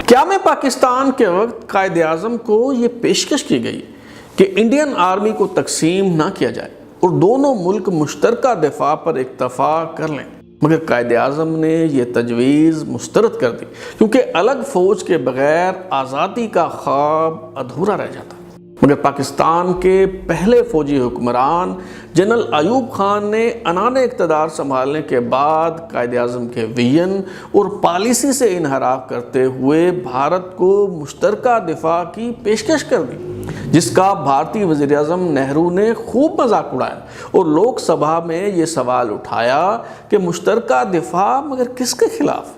قیام پاکستان کے وقت قائد اعظم کو یہ پیشکش کی گئی کہ انڈین آرمی کو تقسیم نہ کیا جائے اور دونوں ملک مشترکہ دفاع پر اکتفا کر لیں، مگر قائد اعظم نے یہ تجویز مسترد کر دی کیونکہ الگ فوج کے بغیر آزادی کا خواب ادھورا رہ جاتا۔ مگر پاکستان کے پہلے فوجی حکمران جنرل ایوب خان نے عنان اقتدار سنبھالنے کے بعد قائد اعظم کے ویژن اور پالیسی سے انحراف کرتے ہوئے بھارت کو مشترکہ دفاع کی پیشکش کر دی، جس کا بھارتی وزیر اعظم نہرو نے خوب مذاق اڑایا اور لوک سبھا میں یہ سوال اٹھایا کہ مشترکہ دفاع مگر کس کے خلاف؟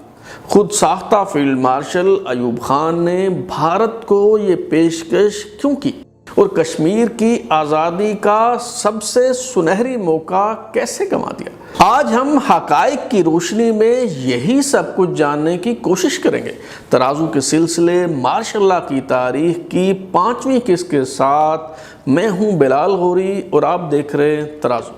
خود ساختہ فیلڈ مارشل ایوب خان نے بھارت کو یہ پیشکش کیوں کی اور کشمیر کی آزادی کا سب سے سنہری موقع کیسے گنوا دیا؟ آج ہم حقائق کی روشنی میں یہی سب کچھ جاننے کی کوشش کریں گے۔ ترازو کے سلسلے ماشاء اللہ کی تاریخ کی 5ویں قسط کے ساتھ میں ہوں بلال غوری اور آپ دیکھ رہے ہیں ترازو۔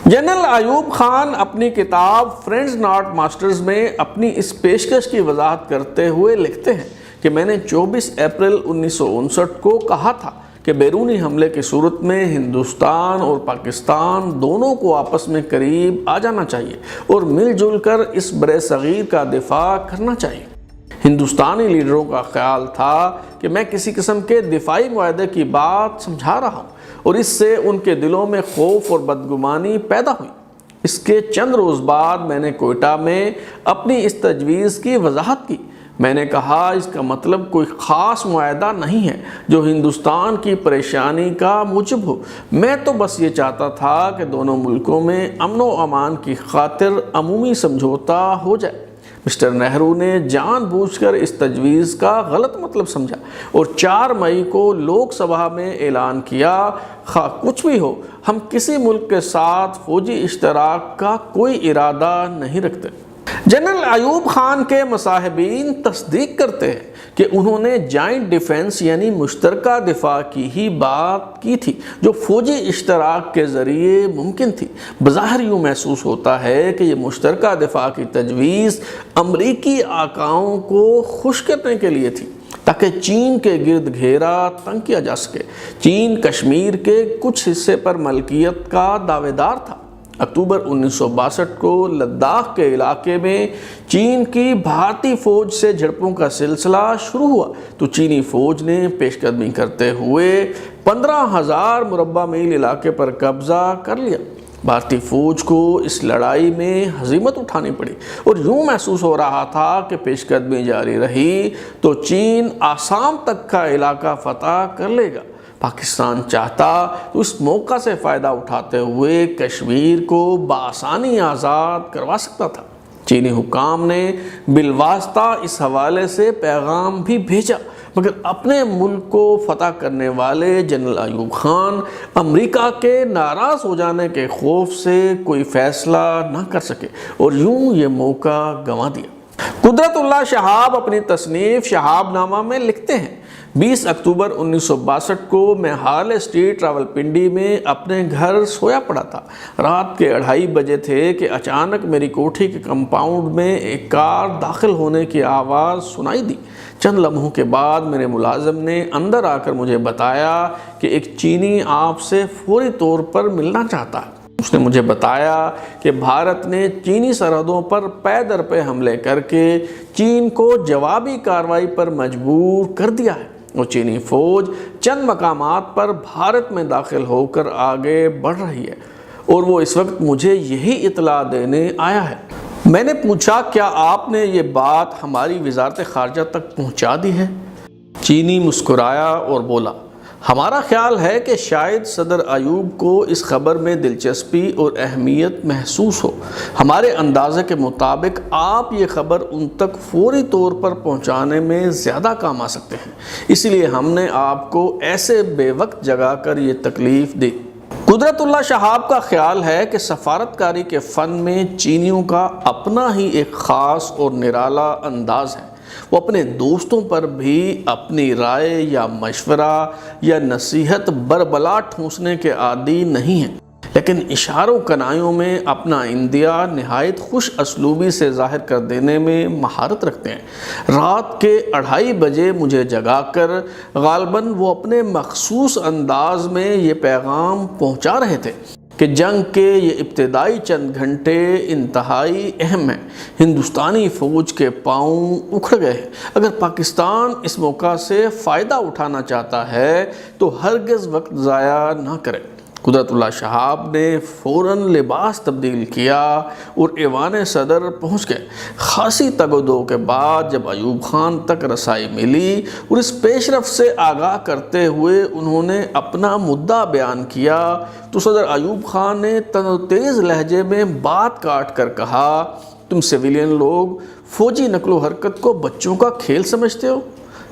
جنرل ایوب خان اپنی کتاب فرینڈز ناٹ ماسٹرز میں اپنی اس پیشکش کی وضاحت کرتے ہوئے لکھتے ہیں کہ میں نے 24 اپریل 1959 کو کہا تھا کہ بیرونی حملے کی صورت میں ہندوستان اور پاکستان دونوں کو آپس میں قریب آ جانا چاہیے اور مل جل کر اس برِ صغیر کا دفاع کرنا چاہیے۔ ہندوستانی لیڈروں کا خیال تھا کہ میں کسی قسم کے دفاعی معاہدے کی بات سمجھا رہا ہوں اور اس سے ان کے دلوں میں خوف اور بدگمانی پیدا ہوئی۔ اس کے چند روز بعد میں نے کوئٹہ میں اپنی اس تجویز کی وضاحت کی۔ میں نے کہا اس کا مطلب کوئی خاص معاہدہ نہیں ہے جو ہندوستان کی پریشانی کا موجب ہو، میں تو بس یہ چاہتا تھا کہ دونوں ملکوں میں امن و امان کی خاطر عمومی سمجھوتا ہو جائے۔ مسٹر نہرو نے جان بوجھ کر اس تجویز کا غلط مطلب سمجھا اور 4 مئی کو لوک سبھا میں اعلان کیا، خواہ کچھ بھی ہو ہم کسی ملک کے ساتھ فوجی اشتراک کا کوئی ارادہ نہیں رکھتے۔ جنرل ایوب خان کے مصاحبین تصدیق کرتے ہیں کہ انہوں نے جوائنٹ ڈیفنس یعنی مشترکہ دفاع کی ہی بات کی تھی جو فوجی اشتراک کے ذریعے ممکن تھی۔ بظاہر یوں محسوس ہوتا ہے کہ یہ مشترکہ دفاع کی تجویز امریکی آقاؤں کو خوش کرنے کے لیے تھی تاکہ چین کے گرد گھیرا تنگ کیا جا سکے۔ چین کشمیر کے کچھ حصے پر ملکیت کا دعوے دار تھا۔ اکتوبر 1962 کو لداخ کے علاقے میں چین کی بھارتی فوج سے جھڑپوں کا سلسلہ شروع ہوا تو چینی فوج نے پیش قدمی کرتے ہوئے 15,000 مربع میل علاقے پر قبضہ کر لیا۔ بھارتی فوج کو اس لڑائی میں ہزیمت اٹھانی پڑی اور یوں محسوس ہو رہا تھا کہ پیش قدمی جاری رہی تو چین آسام تک کا علاقہ فتح کر لے گا۔ پاکستان چاہتا تو اس موقع سے فائدہ اٹھاتے ہوئے کشمیر کو بآسانی آزاد کروا سکتا تھا۔ چینی حکام نے بالواسطہ اس حوالے سے پیغام بھی بھیجا، مگر اپنے ملک کو فتح کرنے والے جنرل ایوب خان امریکہ کے ناراض ہو جانے کے خوف سے کوئی فیصلہ نہ کر سکے اور یوں یہ موقع گنوا دیا۔ قدرت اللہ شہاب اپنی تصنیف شہاب نامہ میں لکھتے ہیں 20 اکتوبر 1962 کو میں ہارلے اسٹریٹ راولپنڈی میں اپنے گھر سویا پڑا تھا۔ رات کے 2:30 بجے تھے کہ اچانک میری کوٹھی کے کمپاؤنڈ میں ایک کار داخل ہونے کی آواز سنائی دی۔ چند لمحوں کے بعد میرے ملازم نے اندر آ کر مجھے بتایا کہ ایک چینی آپ سے فوری طور پر ملنا چاہتا ہے۔ اس نے مجھے بتایا کہ بھارت نے چینی سرحدوں پر پے در پے حملے کر کے چین کو جوابی کارروائی پر مجبور کر دیا ہے اور چینی فوج چند مقامات پر بھارت میں داخل ہو کر آگے بڑھ رہی ہے اور وہ اس وقت مجھے یہی اطلاع دینے آیا ہے۔ میں نے پوچھا کیا آپ نے یہ بات ہماری وزارت خارجہ تک پہنچا دی ہے؟ چینی مسکرایا اور بولا ہمارا خیال ہے کہ شاید صدر ایوب کو اس خبر میں دلچسپی اور اہمیت محسوس ہو۔ ہمارے اندازے کے مطابق آپ یہ خبر ان تک فوری طور پر پہنچانے میں زیادہ کام آ سکتے ہیں، اس لیے ہم نے آپ کو ایسے بے وقت جگا کر یہ تکلیف دی۔ قدرت اللہ شہاب کا خیال ہے کہ سفارتکاری کے فن میں چینیوں کا اپنا ہی ایک خاص اور نرالا انداز ہے۔ وہ اپنے دوستوں پر بھی اپنی رائے یا مشورہ یا نصیحت بربلا ٹھونسنے کے عادی نہیں ہیں۔ لیکن اشاروں کنایوں میں اپنا اندیا نہایت خوش اسلوبی سے ظاہر کر دینے میں مہارت رکھتے ہیں۔ رات کے 2:30 بجے مجھے جگا کر غالباً وہ اپنے مخصوص انداز میں یہ پیغام پہنچا رہے تھے کہ جنگ کے یہ ابتدائی چند گھنٹے انتہائی اہم ہیں، ہندوستانی فوج کے پاؤں اکھڑ گئے ہیں، اگر پاکستان اس موقع سے فائدہ اٹھانا چاہتا ہے تو ہرگز وقت ضائع نہ کرے۔ قدرت اللہ شہاب نے فوراً لباس تبدیل کیا اور ایوان صدر پہنچ گئے۔ خاصی تگ و دو کے بعد جب ایوب خان تک رسائی ملی اور اس پیش رفت سے آگاہ کرتے ہوئے انہوں نے اپنا مدعا بیان کیا تو صدر ایوب خان نے تند و تیز لہجے میں بات کاٹ کر کہا، تم سویلین لوگ فوجی نقل و حرکت کو بچوں کا کھیل سمجھتے ہو؟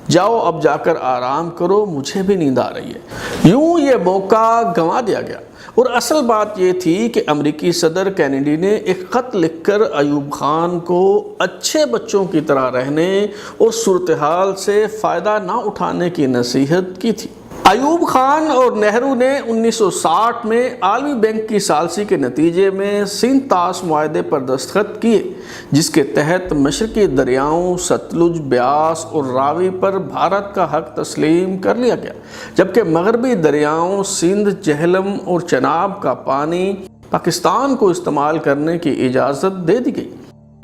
جاؤ اب جا کر آرام کرو، مجھے بھی نیند آ رہی ہے۔ یوں یہ موقع گنوا دیا گیا، اور اصل بات یہ تھی کہ امریکی صدر کینیڈی نے ایک خط لکھ کر ایوب خان کو اچھے بچوں کی طرح رہنے اور صورتحال سے فائدہ نہ اٹھانے کی نصیحت کی تھی۔ ایوب خان اور نہرو نے 1960 میں عالمی بینک کی ثالثی کے نتیجے میں سندھ طاس معاہدے پر دستخط کیے، جس کے تحت مشرقی دریاؤں ستلج، بیاس اور راوی پر بھارت کا حق تسلیم کر لیا گیا، جبکہ مغربی دریاؤں سندھ، جہلم اور چناب کا پانی پاکستان کو استعمال کرنے کی اجازت دے دی گئی۔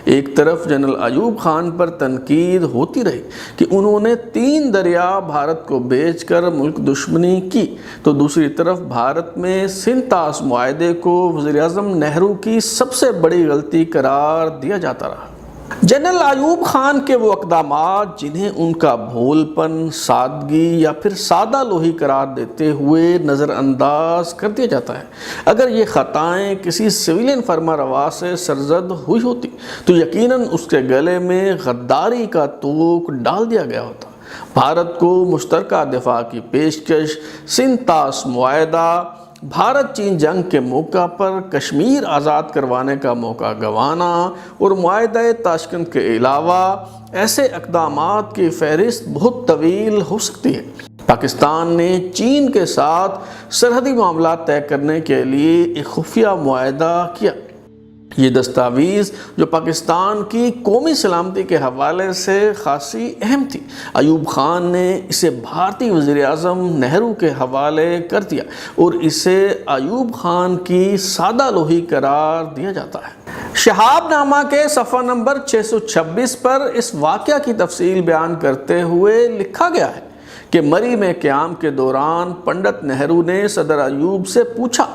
ایک طرف جنرل ایوب خان پر تنقید ہوتی رہی کہ انہوں نے 3 دریا بھارت کو بیچ کر ملک دشمنی کی، تو دوسری طرف بھارت میں سندھ طاس معاہدے کو وزیر اعظم نہرو کی سب سے بڑی غلطی قرار دیا جاتا رہا۔ جنرل ایوب خان کے وہ اقدامات جنہیں ان کا بھول پن، سادگی یا پھر سادہ لوہی قرار دیتے ہوئے نظر انداز کر دیا جاتا ہے، اگر یہ خطائیں کسی سویلین فرما روا سے سرزد ہوئی ہوتی تو یقیناً اس کے گلے میں غداری کا توق ڈال دیا گیا ہوتا۔ بھارت کو مشترکہ دفاع کی پیشکش، سندھ طاس معاہدہ، بھارت چین جنگ کے موقع پر کشمیر آزاد کروانے کا موقع گنوانا اور معاہدہ تاشکند کے علاوہ ایسے اقدامات کی فہرست بہت طویل ہو سکتی ہے۔ پاکستان نے چین کے ساتھ سرحدی معاملات طے کرنے کے لیے ایک خفیہ معاہدہ کیا۔ یہ دستاویز جو پاکستان کی قومی سلامتی کے حوالے سے خاصی اہم تھی، ایوب خان نے اسے بھارتی وزیر اعظم نہرو کے حوالے کر دیا اور اسے ایوب خان کی سادہ لوہی قرار دیا جاتا ہے۔ شہاب نامہ کے صفحہ نمبر 626 پر اس واقعہ کی تفصیل بیان کرتے ہوئے لکھا گیا ہے کہ مری میں قیام کے دوران پنڈت نہرو نے صدر ایوب سے پوچھا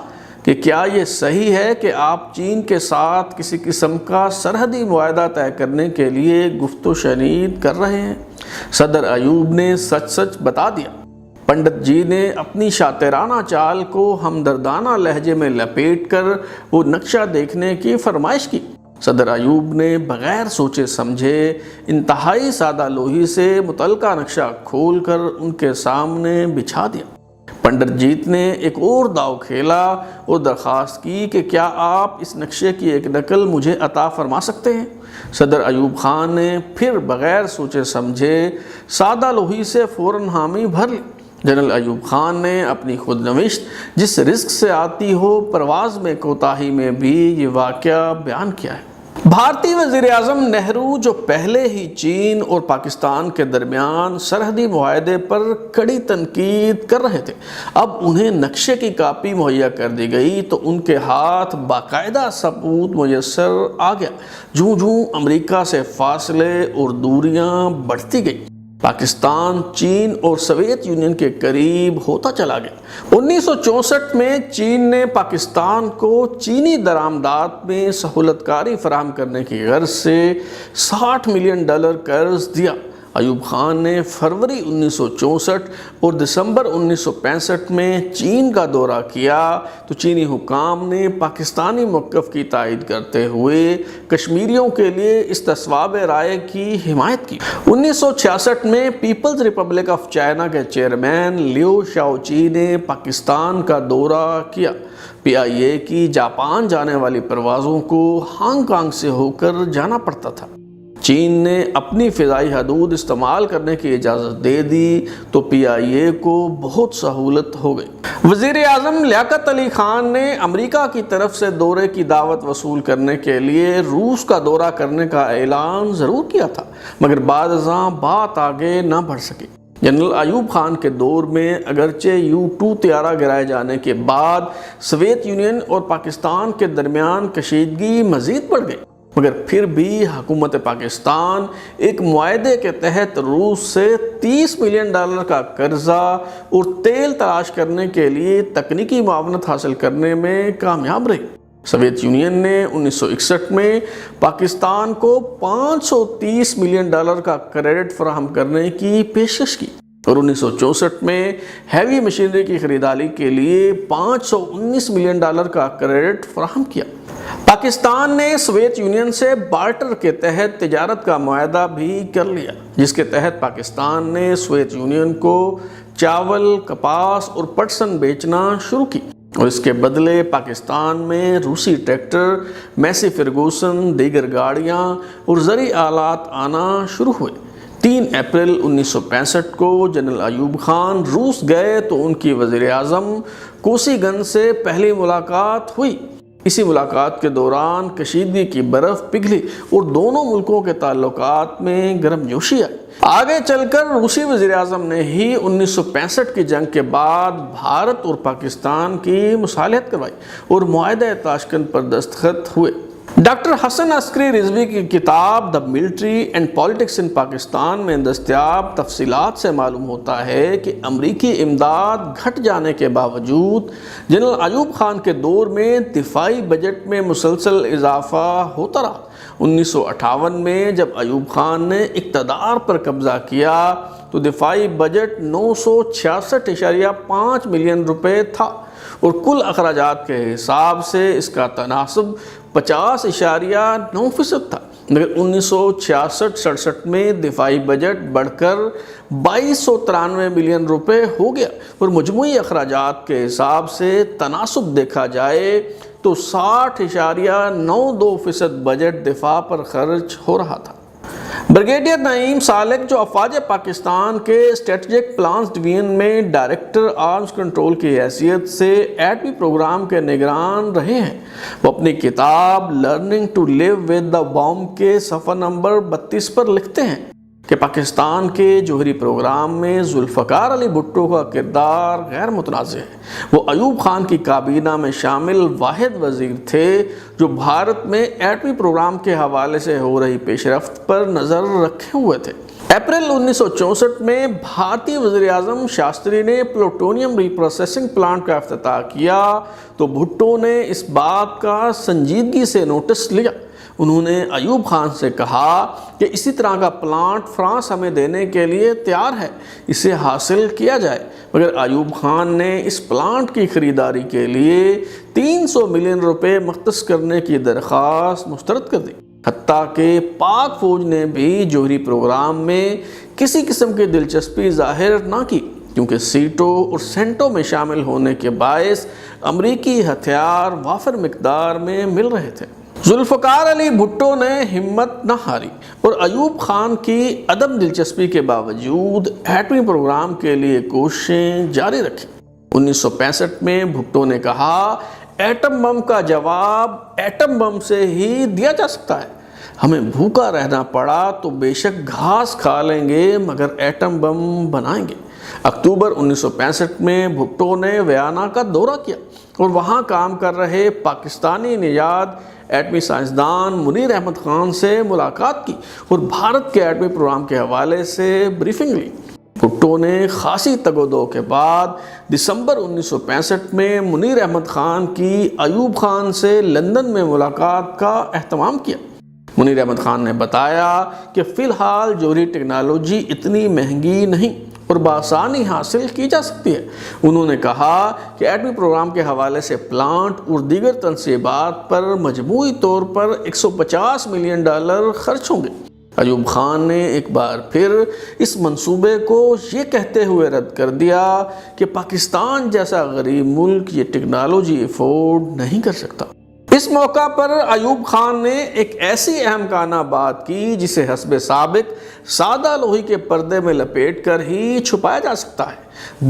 کہ کیا یہ صحیح ہے کہ آپ چین کے ساتھ کسی قسم کا سرحدی معاہدہ طے کرنے کے لیے گفت و شنید کر رہے ہیں؟ صدر ایوب نے سچ سچ بتا دیا۔ پنڈت جی نے اپنی شاطرانہ چال کو ہمدردانہ لہجے میں لپیٹ کر وہ نقشہ دیکھنے کی فرمائش کی۔ صدر ایوب نے بغیر سوچے سمجھے انتہائی سادہ لوہی سے متعلقہ نقشہ کھول کر ان کے سامنے بچھا دیا۔ پنڈت جیت نے ایک اور داؤ کھیلا اور درخواست کی کہ کیا آپ اس نقشے کی ایک نقل مجھے عطا فرما سکتے ہیں؟ صدر ایوب خان نے پھر بغیر سوچے سمجھے سادہ لوہی سے فوراً حامی بھر لی۔ جنرل ایوب خان نے اپنی خود نوشت جس رزق سے آتی ہو پرواز میں کوتاہی میں بھی یہ واقعہ بیان کیا ہے۔ بھارتی وزیر اعظم نہرو جو پہلے ہی چین اور پاکستان کے درمیان سرحدی معاہدے پر کڑی تنقید کر رہے تھے، اب انہیں نقشے کی کاپی مہیا کر دی گئی تو ان کے ہاتھ باقاعدہ ثبوت میسر آ گیا۔ جوں جوں امریکہ سے فاصلے اور دوریاں بڑھتی گئی، پاکستان چین اور سوویت یونین کے قریب ہوتا چلا گیا۔ 1964 میں چین نے پاکستان کو چینی درآمدات میں سہولت کاری فراہم کرنے کی غرض سے $60 ملین قرض دیا۔ ایوب خان نے فروری 1964 اور دسمبر 1965 میں چین کا دورہ کیا تو چینی حکام نے پاکستانی موقف کی تائید کرتے ہوئے کشمیریوں کے لیے استصواب رائے کی حمایت کی۔ 1966 میں پیپلز ریپبلک آف چائنا کے چیئرمین لیو شاؤچی نے پاکستان کا دورہ کیا۔ PIA کی جاپان جانے والی پروازوں کو ہانگ کانگ سے ہو کر جانا پڑتا تھا۔ چین نے اپنی فضائی حدود استعمال کرنے کی اجازت دے دی تو PIA کو بہت سہولت ہو گئی۔ وزیر اعظم لیاقت علی خان نے امریکہ کی طرف سے دورے کی دعوت وصول کرنے کے لیے روس کا دورہ کرنے کا اعلان ضرور کیا تھا، مگر بعد ازاں بات آگے نہ بڑھ سکی۔ جنرل ایوب خان کے دور میں اگرچہ U-2 طیارہ گرائے جانے کے بعد سوویت یونین اور پاکستان کے درمیان کشیدگی مزید بڑھ گئی، مگر پھر بھی حکومت پاکستان ایک معاہدے کے تحت روس سے $30 ملین کا قرضہ اور تیل تلاش کرنے کے لیے تکنیکی معاونت حاصل کرنے میں کامیاب رہی۔ سوویت یونین نے 1961 میں پاکستان کو $530 ملین کا کریڈٹ فراہم کرنے کی پیشکش کی اور 1964 میں ہیوی مشینری کی خریداری کے لیے $519 ملین کا کریڈٹ فراہم کیا۔ پاکستان نے سوویت یونین سے بارٹر کے تحت تجارت کا معاہدہ بھی کر لیا، جس کے تحت پاکستان نے سوویت یونین کو چاول، کپاس اور پٹسن بیچنا شروع کی اور اس کے بدلے پاکستان میں روسی ٹریکٹر، میسی فرگوسن، دیگر گاڑیاں اور زرعی آلات آنا شروع ہوئے۔ 3 اپریل 1965 کو جنرل ایوب خان روس گئے تو ان کی وزیر اعظم کوسی گن سے پہلی ملاقات ہوئی۔ اسی ملاقات کے دوران کشیدگی کی برف پگھلی اور دونوں ملکوں کے تعلقات میں گرم جوشی آئی۔ آگے چل کر روسی وزیر اعظم نے ہی 1965 کی جنگ کے بعد بھارت اور پاکستان کی مصالحت کروائی اور معاہدہ تاشکند پر دستخط ہوئے۔ ڈاکٹر حسن عسکری رضوی کی کتاب the military and politics in Pakistan میں دستیاب تفصیلات سے معلوم ہوتا ہے کہ امریکی امداد گھٹ جانے کے باوجود جنرل ایوب خان کے دور میں دفاعی بجٹ میں مسلسل اضافہ ہوتا رہا۔ 1958 میں جب ایوب خان نے اقتدار پر قبضہ کیا تو دفاعی بجٹ $966.5 ملین تھا اور کل اخراجات کے حساب سے اس کا تناسب 50.9% تھا، مگر 1966-67 میں دفاعی بجٹ بڑھ کر $2293 ملین ہو گیا اور مجموعی اخراجات کے حساب سے تناسب دیکھا جائے تو 60.92% بجٹ دفاع پر خرچ ہو رہا تھا۔ بریگیڈیئر نعیم سالک جو افواج پاکستان کے اسٹریٹجک پلانز ڈویژن میں ڈائریکٹر آرمز کنٹرول کی حیثیت سے ایٹمی پروگرام کے نگران رہے ہیں، وہ اپنی کتاب learning to live with the bomb کے صفحہ نمبر 32 پر لکھتے ہیں کہ پاکستان کے جوہری پروگرام میں ذوالفقار علی بھٹو کا کردار غیر متنازع ہے۔ وہ ایوب خان کی کابینہ میں شامل واحد وزیر تھے جو بھارت میں ایٹمی پروگرام کے حوالے سے ہو رہی پیش رفت پر نظر رکھے ہوئے تھے۔ اپریل 1964 میں بھارتی وزیر اعظم شاستری نے پلوٹونیم ری پروسیسنگ پلانٹ کا افتتاح کیا تو بھٹو نے اس بات کا سنجیدگی سے نوٹس لیا۔ انہوں نے ایوب خان سے کہا کہ اسی طرح کا پلانٹ فرانس ہمیں دینے کے لیے تیار ہے، اسے حاصل کیا جائے، مگر ایوب خان نے اس پلانٹ کی خریداری کے لیے $300 ملین مختص کرنے کی درخواست مسترد کر دی۔ حتیٰ کہ پاک فوج نے بھی جوہری پروگرام میں کسی قسم کی دلچسپی ظاہر نہ کی، کیونکہ سیٹو اور سینٹو میں شامل ہونے کے باعث امریکی ہتھیار وافر مقدار میں مل رہے تھے۔ ذوالفقار علی بھٹو نے ہمت نہ ہاری اور ایوب خان کی عدم دلچسپی کے باوجود ایٹمی پروگرام کے لیے کوششیں جاری رکھی۔ 1965 میں بھٹو نے کہا، ایٹم بم کا جواب ایٹم بم سے ہی دیا جا سکتا ہے۔ ہمیں بھوکا رہنا پڑا تو بے شک گھاس کھا لیں گے مگر ایٹم بم بنائیں گے۔ اکتوبر 1965 میں بھٹو نے ویانا کا دورہ کیا اور وہاں کام کر رہے پاکستانی نژاد ایٹمی سائنسدان منیر احمد خان سے ملاقات کی اور بھارت کے ایٹمی پروگرام کے حوالے سے بریفنگ لی۔ بھٹو نے خاصی تگ و دو کے بعد دسمبر 1965 میں منیر احمد خان کی ایوب خان سے لندن میں ملاقات کا اہتمام کیا۔ منیر احمد خان نے بتایا کہ فی الحال جوہری ٹیکنالوجی اتنی مہنگی نہیں اور بآسانی حاصل کی جا سکتی ہے۔ انہوں نے کہا کہ ایٹمی پروگرام کے حوالے سے پلانٹ اور دیگر تنصیبات پر مجموعی طور پر $150 ملین خرچ ہوں گے۔ ایوب خان نے ایک بار پھر اس منصوبے کو یہ کہتے ہوئے رد کر دیا کہ پاکستان جیسا غریب ملک یہ ٹیکنالوجی افورڈ نہیں کر سکتا۔ اس موقع پر ایوب خان نے ایک ایسی اہم کانہ بات کی جسے حسب سابق سادہ لوہی کے پردے میں لپیٹ کر ہی چھپایا جا سکتا ہے۔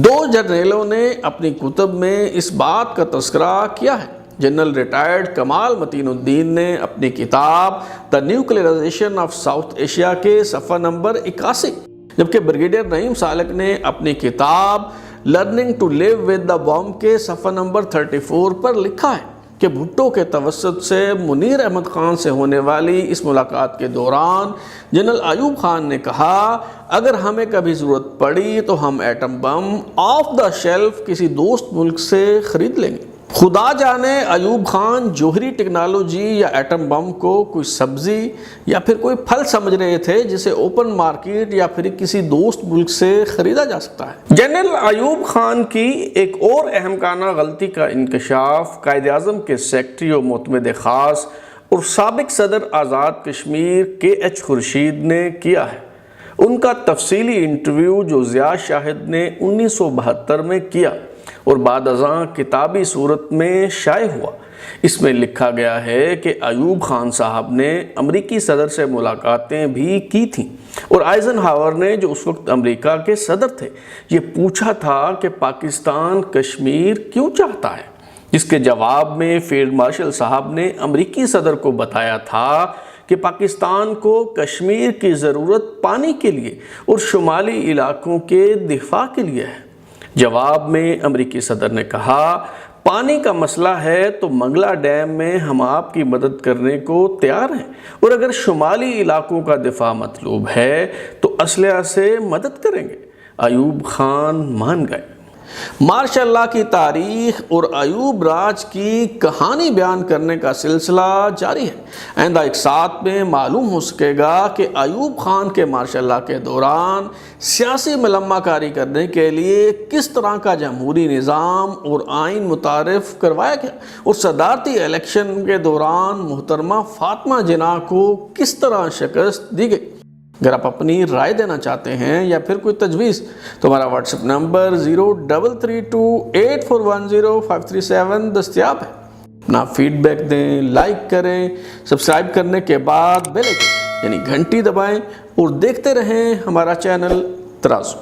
2 جرنیلوں نے اپنی کتب میں اس بات کا تذکرہ کیا ہے۔ جنرل ریٹائرڈ کمال متین الدین نے اپنی کتاب دی نیوکلیئرائزیشن آف ساؤتھ ایشیا کے صفحہ نمبر 81، جبکہ بریگیڈیئر نعیم سالک نے اپنی کتاب learning to live with the bomb کے صفحہ نمبر 34 پر لکھا ہے کہ بھٹو کے توسط سے منیر احمد خان سے ہونے والی اس ملاقات کے دوران جنرل ایوب خان نے کہا، اگر ہمیں کبھی ضرورت پڑی تو ہم atom bomb off the shelf کسی دوست ملک سے خرید لیں گے۔ خدا جانے ایوب خان جوہری ٹیکنالوجی یا ایٹم بم کو کوئی سبزی یا پھر کوئی پھل سمجھ رہے تھے جسے اوپن مارکیٹ یا پھر کسی دوست ملک سے خریدا جا سکتا ہے۔ جنرل ایوب خان کی ایک اور اہم کانہ غلطی کا انکشاف قائد اعظم کے سیکرٹری و معتمد خاص اور سابق صدر آزاد کشمیر KH خورشید نے کیا ہے۔ ان کا تفصیلی انٹرویو جو ضیاء شاہد نے 1972 میں کیا اور بعد ازاں کتابی صورت میں شائع ہوا، اس میں لکھا گیا ہے کہ ایوب خان صاحب نے امریکی صدر سے ملاقاتیں بھی کی تھیں اور آئزن ہاور نے جو اس وقت امریکہ کے صدر تھے یہ پوچھا تھا کہ پاکستان کشمیر کیوں چاہتا ہے، جس کے جواب میں فیلڈ مارشل صاحب نے امریکی صدر کو بتایا تھا کہ پاکستان کو کشمیر کی ضرورت پانی کے لیے اور شمالی علاقوں کے دفاع کے لیے ہے۔ جواب میں امریکی صدر نے کہا، پانی کا مسئلہ ہے تو منگلا ڈیم میں ہم آپ کی مدد کرنے کو تیار ہیں، اور اگر شمالی علاقوں کا دفاع مطلوب ہے تو اسلحہ سے مدد کریں گے۔ ایوب خان مان گئے۔ ماشاء اللہ کی تاریخ اور ایوب راج کی کہانی بیان کرنے کا سلسلہ جاری ہے۔ آئندہ ایک ساتھ میں معلوم ہو سکے گا کہ ایوب خان کے ماشاء اللہ کے دوران سیاسی ملمہ کاری کرنے کے لیے کس طرح کا جمہوری نظام اور آئین متعارف کروایا گیا، اور صدارتی الیکشن کے دوران محترمہ فاطمہ جناح کو کس طرح شکست دی گئی۔ اگر آپ اپنی رائے دینا چاہتے ہیں یا پھر کوئی تجویز تو ہمارا واٹس ایپ نمبر 033284105537 دستیاب ہے۔ اپنا فیڈ بیک دیں، لائک کریں، سبسکرائب کرنے کے بعد بیل آئکن یعنی گھنٹی دبائیں اور دیکھتے رہیں ہمارا چینل ترازو۔